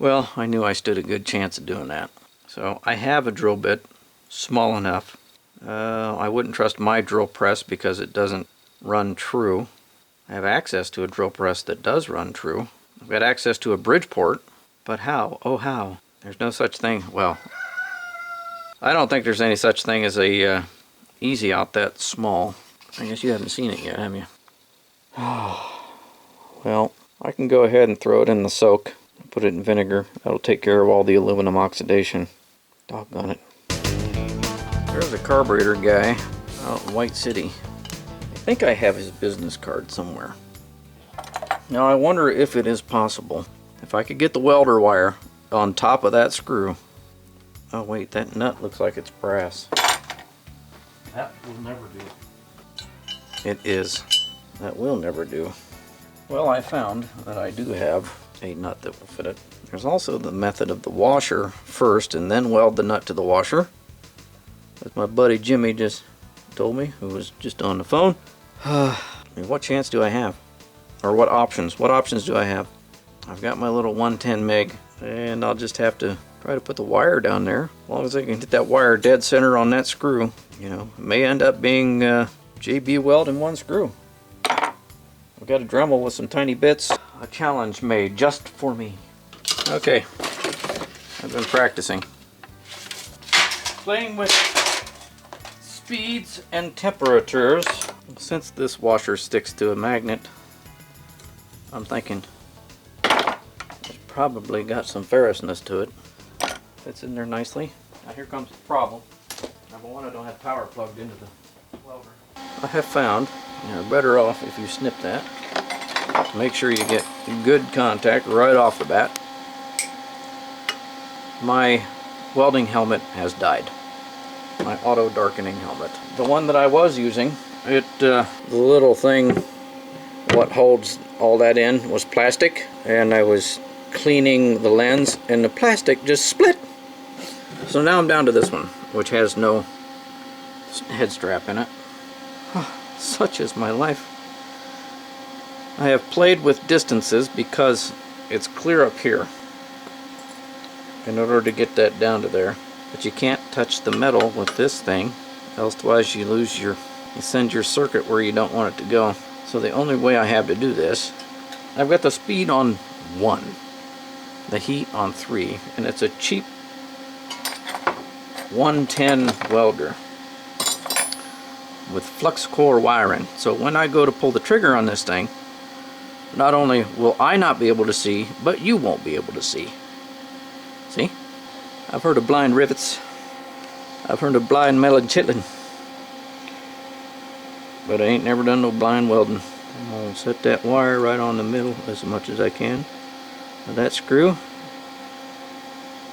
Well, I knew I stood a good chance of doing that. So I have a drill bit small enough. I wouldn't trust my drill press because it doesn't run true. I have access to a drill press that does run true. I've got access to a Bridgeport, but how? Oh, how? There's no such thing. Well, I don't think there's any such thing as a easy out that small. I guess you haven't seen it yet, have you? Well, I can go ahead and throw it in the soak. Put it in vinegar. That'll take care of all the aluminum oxidation. Doggone it. There's a carburetor guy out in White City. I think I have his business card somewhere. Now I wonder if it is possible. If I could get the welder wire on top of that screw. Oh wait, that nut looks like it's brass. That will never do. It is. That will never do. Well, I found that I do have a nut that will fit it. There's also the method of the washer first and then weld the nut to the washer. As my buddy Jimmy just told me, who was just on the phone. I mean, what chance do I have? Or what options? What options do I have? I've got my little 110 meg and I'll just have to try to put the wire down there. As long as I can get that wire dead center on that screw, you know, it may end up being JB weld in one screw. I've got a Dremel with some tiny bits. A challenge made just for me. Okay, I've been practicing. Playing with speeds and temperatures. Since this washer sticks to a magnet, I'm thinking it's probably got some ferrousness to it. Fits in there nicely. Now here comes the problem. Number one, I don't have power plugged into the welder. I have found you're better off if you snip that. Make sure you get good contact right off the bat. My welding helmet has died. My auto darkening helmet. The one that I was using, the little thing what holds all that in was plastic, and I was cleaning the lens and the plastic just split. So now I'm down to this one, which has no head strap in it. Such is my life. I have played with distances because it's clear up here in order to get that down to there. But you can't touch the metal with this thing, elsewise you send your circuit where you don't want it to go. So the only way I have to do this, I've got the speed on 1, the heat on 3, and it's a cheap 110 welder with flux core wiring. So when I go to pull the trigger on this thing, not only will I not be able to see, but you won't be able to see. See? I've heard of blind rivets. I've heard of blind melon chitlin. But I ain't never done no blind welding. I'm going to set that wire right on the middle as much as I can of that screw.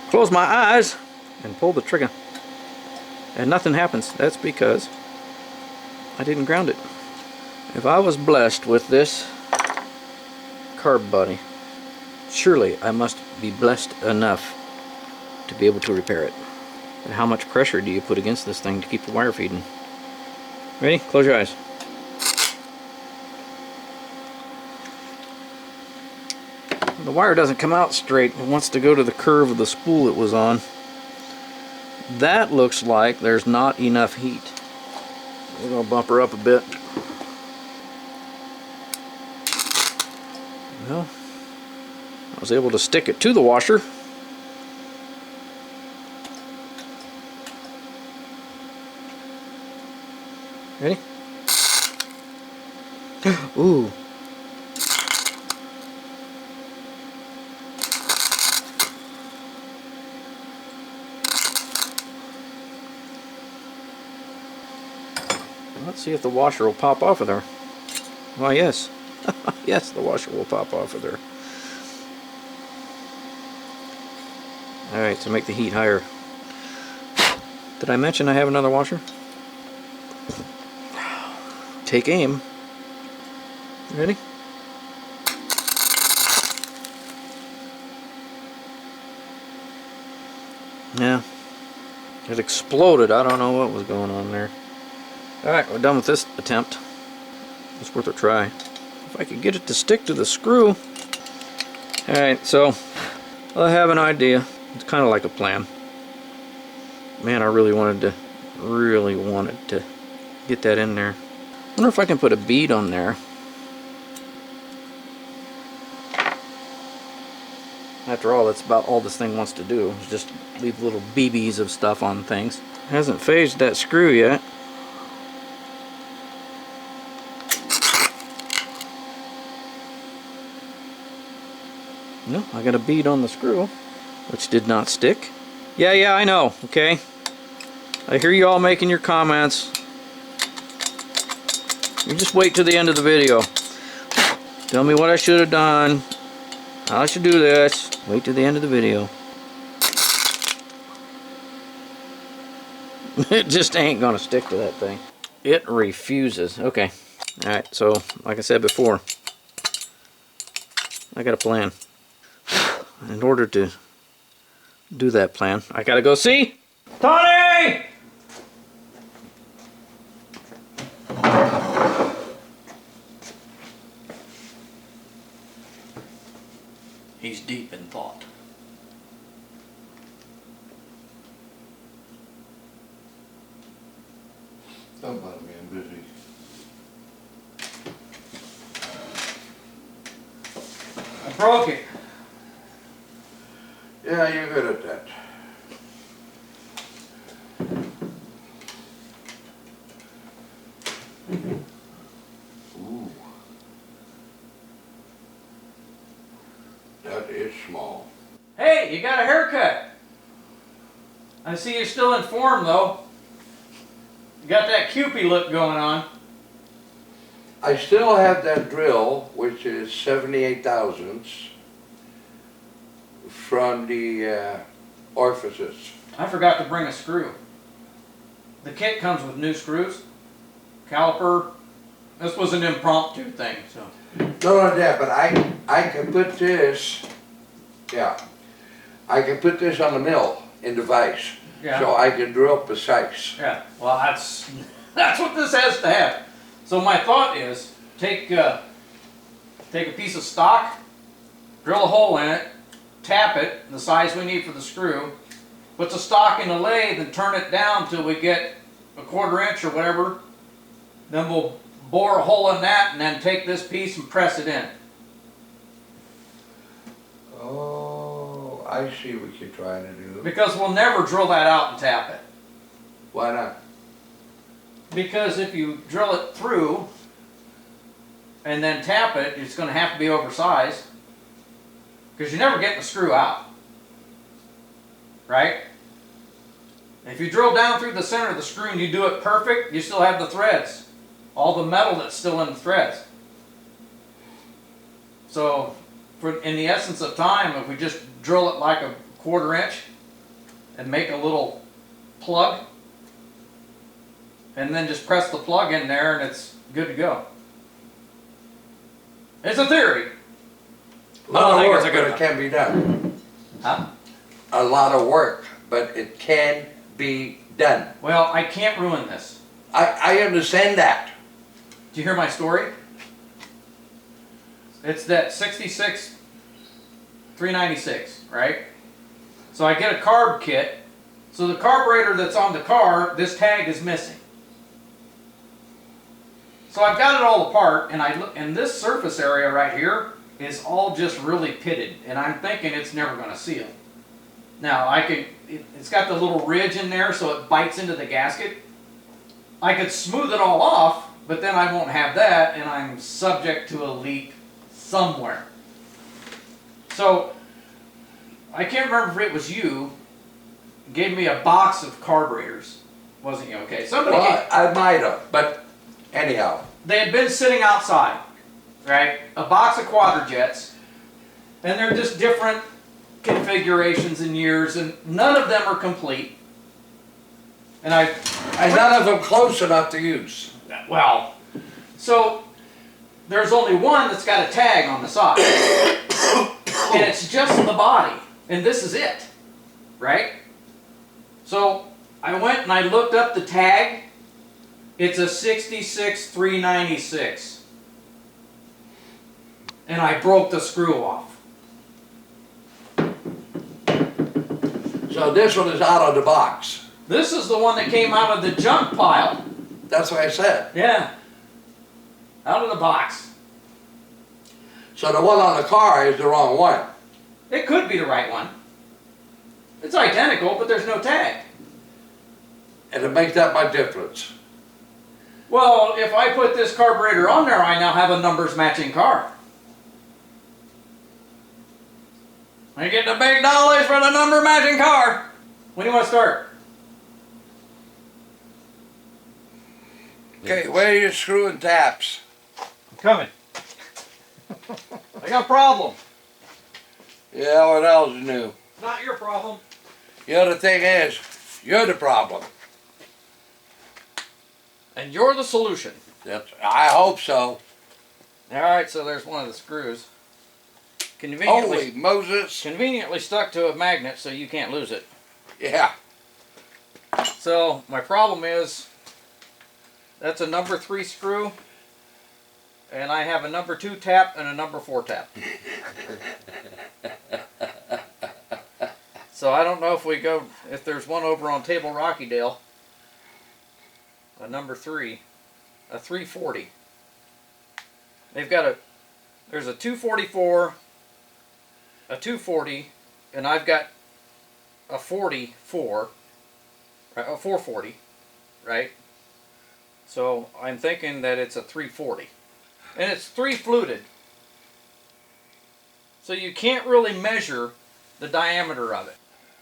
Close my eyes and pull the trigger. And nothing happens. That's because I didn't ground it. If I was blessed with this carb body, surely I must be blessed enough to be able to repair it. And how much pressure do you put against this thing to keep the wire feeding? Ready? Close your eyes. The wire doesn't come out straight. It wants to go to the curve of the spool it was on. That looks like there's not enough heat. We're going to bump her up a bit. Well, I was able to stick it to the washer. Ready? Ooh. Let's see if the washer will pop off of there. Why, yes. Yes, the washer will pop off of there. Alright, so make the heat higher. Did I mention I have another washer? Take aim. Ready? Yeah. It exploded. I don't know what was going on there. Alright, we're done with this attempt. It's worth a try. If I could get it to stick to the screw. Alright, so Well, I have an idea. It's kind of like a plan. Man, I really wanted to get that in there. I wonder if I can put a bead on there. After all, that's about all this thing wants to do, is just leave little BBs of stuff on things. Hasn't phased that screw yet. No, I got a bead on the screw, which did not stick. Yeah, I know, okay? I hear you all making your comments. You just wait till the end of the video. Tell me what I should have done, how I should do this. Wait till the end of the video. It just ain't gonna stick to that thing. It refuses. Okay. Alright, so like I said before, I got a plan. In order to do that plan, I gotta go see Tony! He's deep in thought. Don't bother me, I'm busy. I broke it. Yeah, you're good at that. Ooh. That is small. Hey, you got a haircut. I see you're still in form though. You got that Cupid look going on. I still have that drill, which is 78 thousandths from the orifices. I forgot to bring a screw. The kit comes with new screws, caliper. This was an impromptu thing, so. No, that, but I can put this, yeah, I can put this on the mill in the vise. Yeah. So I can drill precise. Yeah, well that's what this has to have. So my thought is, take a piece of stock, drill a hole in it, tap it, the size we need for the screw, put the stock in the lathe and turn it down till we get a 1/4 inch or whatever. Then we'll bore a hole in that and then take this piece and press it in. Oh, I see what you're trying to do. Because we'll never drill that out and tap it. Why not? Because if you drill it through and then tap it, it's going to have to be oversized. Because you're never getting the screw out. Right? If you drill down through the center of the screw and you do it perfect, you still have the threads. All the metal that's still in the threads. So, in the essence of time, if we just drill it like a 1/4 inch and make a little plug, and then just press the plug in there and it's good to go. It's a theory. A lot of work, but it can be done. Huh? A lot of work, but it can be done. Well, I can't ruin this. I understand that. Do you hear my story? It's that 66 396, right? So I get a carb kit. So the carburetor that's on the car, this tag is missing. So I've got it all apart, and this surface area right here is all just really pitted, and I'm thinking it's never going to seal. Now it's got the little ridge in there, so it bites into the gasket. I could smooth it all off, but then I won't have that, and I'm subject to a leak somewhere. So I can't remember if it was you gave me a box of carburetors. Wasn't you? Okay. Somebody I might have, but anyhow. They had been sitting outside, right? A box of Quadrajets, and they're just different configurations and years, and none of them are complete. And none of them close enough to use. Well, so there's only one that's got a tag on the side, and it's just the body, and this is it, right? So I went and I looked up the tag. It's a 66 396, and I broke the screw off. So this one is out of the box. This is the one that came out of the junk pile. That's what I said. Yeah. Out of the box. So the one on the car is the wrong one. It could be the right one. It's identical, but there's no tag. And it makes that much difference. Well, if I put this carburetor on there, I now have a numbers matching car. I get the big dollars for the number matching car. When do you want to start? Okay, where are your screw and taps? I'm coming. I got a problem. Yeah, what else is new? Not your problem. The other thing is, you're the problem. And you're the solution. I hope so. Alright, so there's one of the screws. Holy Moses. Conveniently stuck to a magnet so you can't lose it. Yeah. So my problem is that's a number 3 screw, and I have a number 2 tap and a number 4 tap. So I don't know if there's one over on Table Rockydale, a number 3, a 340. They've got there's a 244, a 240, and I've got a 44, a 440, right? So I'm thinking that it's a 340. And it's 3 fluted. So you can't really measure the diameter of it.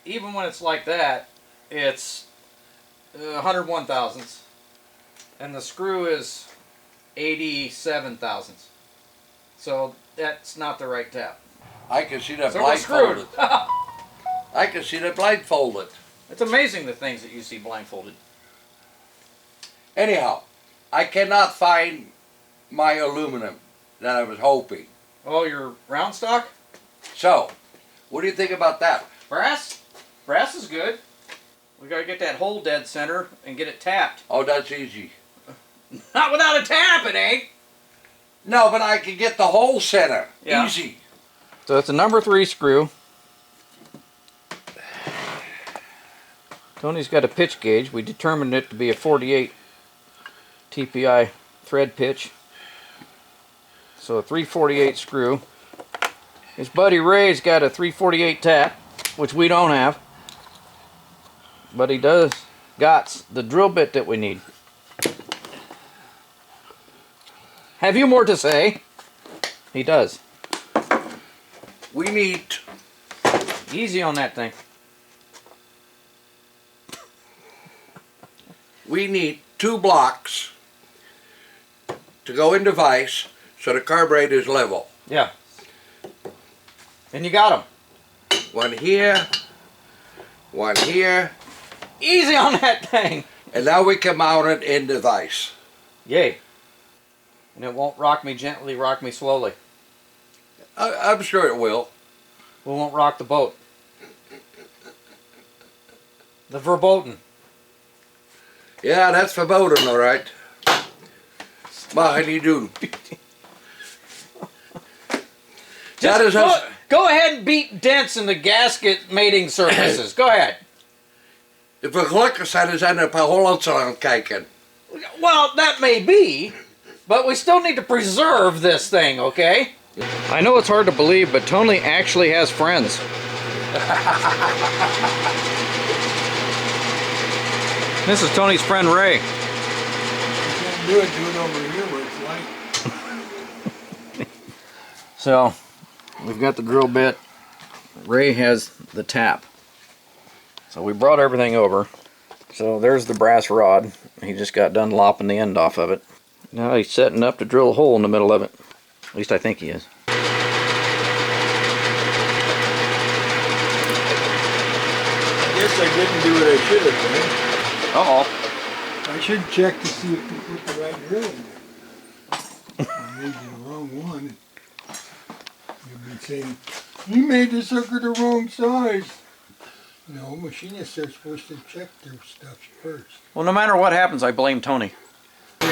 Even when it's like that, it's 101 thousandths. And the screw is 87 thousandths. So that's not the right tap. I can see that So we're blindfolded. screwed. I can see that blindfolded. It's amazing the things that you see blindfolded. Anyhow, I cannot find my aluminum that I was hoping. Oh, your round stock? So, what do you think about that? Brass? Brass is good. We gotta get that hole dead center and get it tapped. Oh, that's easy. Not without a tap, it ain't. No, but I can get the hole center. Yeah. Easy. So it's a number 3 screw. Tony's got a pitch gauge. We determined it to be a 48 TPI thread pitch. So a 348 screw. His buddy Ray's got a 348 tap, which we don't have. But he got the drill bit that we need. Have you more to say? He does. We need Easy on that thing. we need 2 blocks to go into vise so the carburetor is level. Yeah. And you got them. One here, one here, Easy on that thing. and now we can mount it in the vise. Yay. And it won't rock me gently, rock me slowly. I'm sure it will. We won't rock the boat. The verboten. Yeah, that's verboten, all right. How do you do? That is Go ahead and beat dents in the gasket mating surfaces. Go ahead. we gelukkig zijn, dan zijn er een paar Hollandse aan het kijken. Well, that may be, but we still need to preserve this thing, okay? I know it's hard to believe, but Tony actually has friends. This is Tony's friend Ray. You can't do it over here where it's light. So, we've got the drill bit. Ray has the tap. So we brought everything over. So there's the brass rod. He just got done lopping the end off of it. Now he's setting up to drill a hole in the middle of it. At least I think he is. I guess I didn't do what I should have done. Uh-oh. I should check to see if you put the right drill in there. I made the wrong one. You've been saying, you made the sucker the wrong size. No, machinists are supposed to check their stuff first. Well, no matter what happens, I blame Tony. 2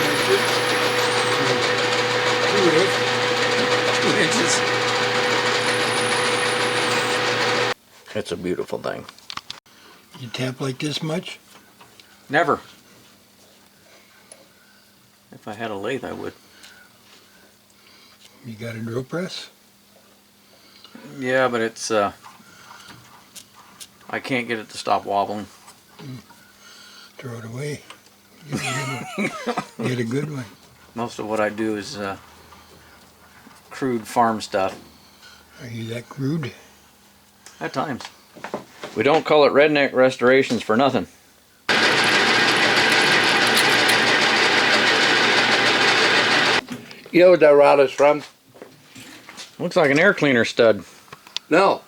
It's a beautiful thing. You tap like this much? Never. If I had a lathe, I would. You got a drill press? Yeah, but it's I can't get it to stop wobbling. Throw it away. Get a good one. Get a good one. Most of what I do is crude farm stuff. Are you that crude? At times. We don't call it redneck restorations for nothing. You know what that rod is from? Looks like an air cleaner stud. No.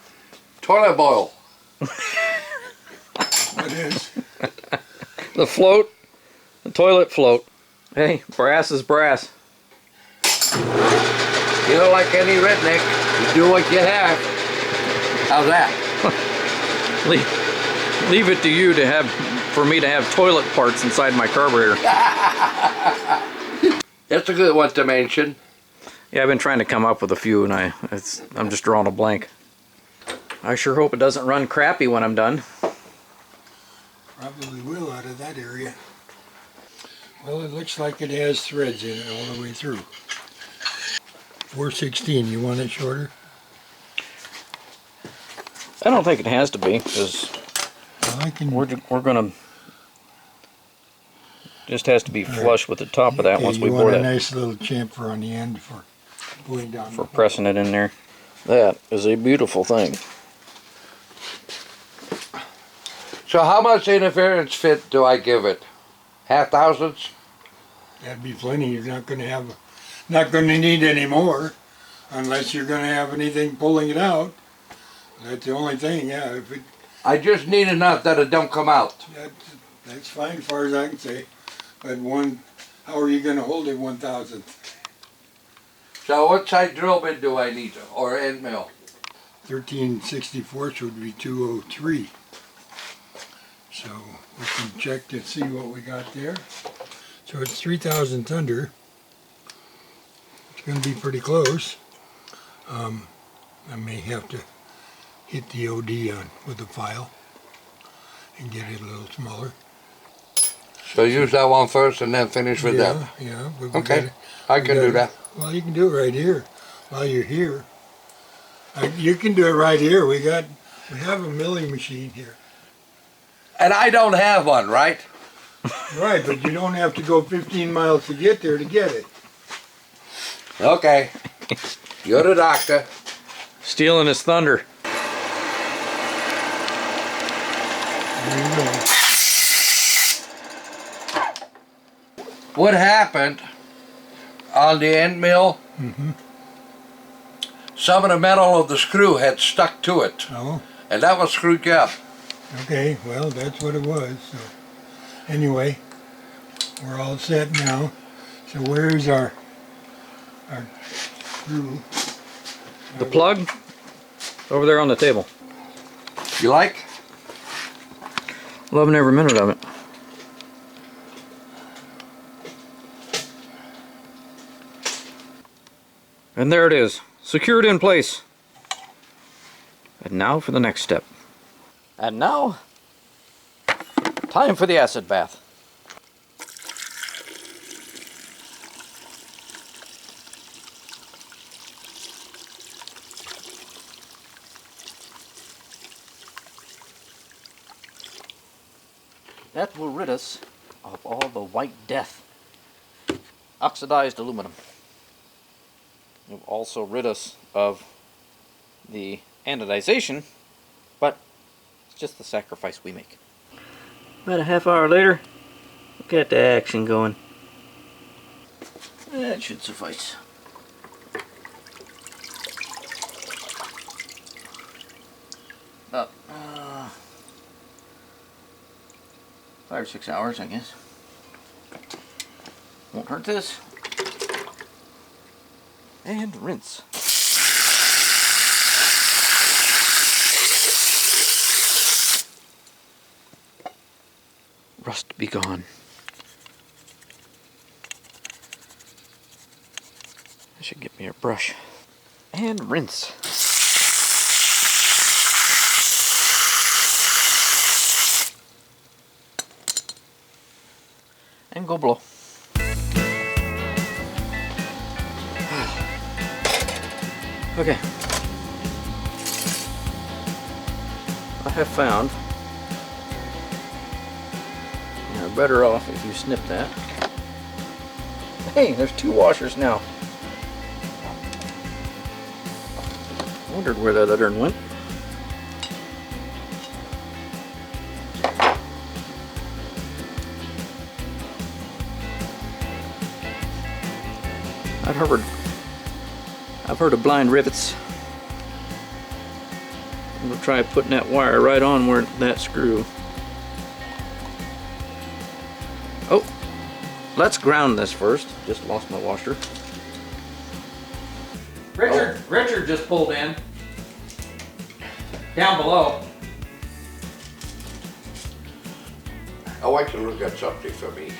Toilet bowl. What is? The float, the toilet float. Hey, brass is brass. You know, like any redneck, you do what you have. How's that? Leave it to you to have, for me to have toilet parts inside my carburetor. That's a good one to mention. Yeah, I've been trying to come up with a few, and I'm just drawing a blank. I sure hope it doesn't run crappy when I'm done. Probably will out of that area. Well, it looks like it has threads in it all the way through. 416, you want it shorter? I don't think it has to be, because Well, I can. we're gonna just has to be flush with the top of that once we you bore want a that nice little chamfer on the end for going down. for pressing it in there. That is a beautiful thing. So how much interference fit do I give it? Half thousandths? That'd be plenty. You're not going to need any more, unless you're going to have anything pulling it out. That's the only thing. Yeah, if it, I just need enough that it don't come out. that's fine as far as I can say. But how are you going to hold it 1,000th? So what size drill bit do I need, or end mill? 13/64 would be 203. So we can check to see what we got there. So it's 3,000th under. It's going to be pretty close. I may have to hit the OD on with the file and get it a little smaller. So use that one first and then finish with that. Yeah. But we Okay, gotta- I we can do gotta- that. Well, you can do it right here while you're here. You can do it right here. We have a milling machine here. And I don't have one, right? Right, but you don't have to go 15 miles to get there to get it. Okay. You're the doctor. Stealing his thunder. There you go. What happened on the end mill? Some of the metal of the screw had stuck to it, Oh, and that was screwed up. okay. Well, that's what it was. So, anyway, we're all set now. So where's our screw? The plug over there on the table. You like? Loving every minute of it. And there it is, secured in place. And now for the next step. And now, time for the acid bath. That will rid us of all the white death, oxidized aluminum. It will also rid us of the anodization, but it's just the sacrifice we make. About a half hour later, we'll get the action going. That should suffice. About 5 or 6 hours, I guess. Won't hurt this. And rinse. Rust be gone. I should get me a brush. And rinse. And go blow. Okay. I have found you're better off if you snip that. Hey, there's 2 washers now. Wondered where that other one went. I've heard of blind rivets. I'm gonna try putting that wire right on where that screw. Oh, let's ground this first. Just lost my washer. Richard just pulled in. Down below. I want you to look at something for me.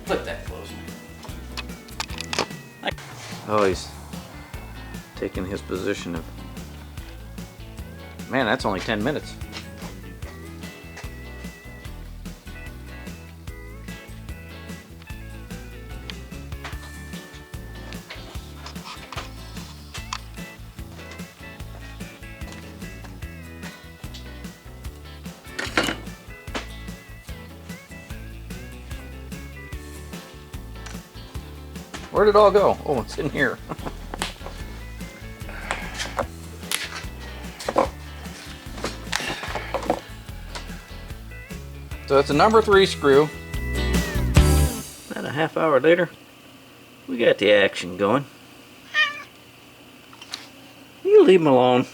Flip that closed. Oh, he's taking his position of. Man, that's only 10 minutes. Where'd it all go? Oh, it's in here. So it's a number 3 screw. About a half hour later, we got the action going. You leave him alone.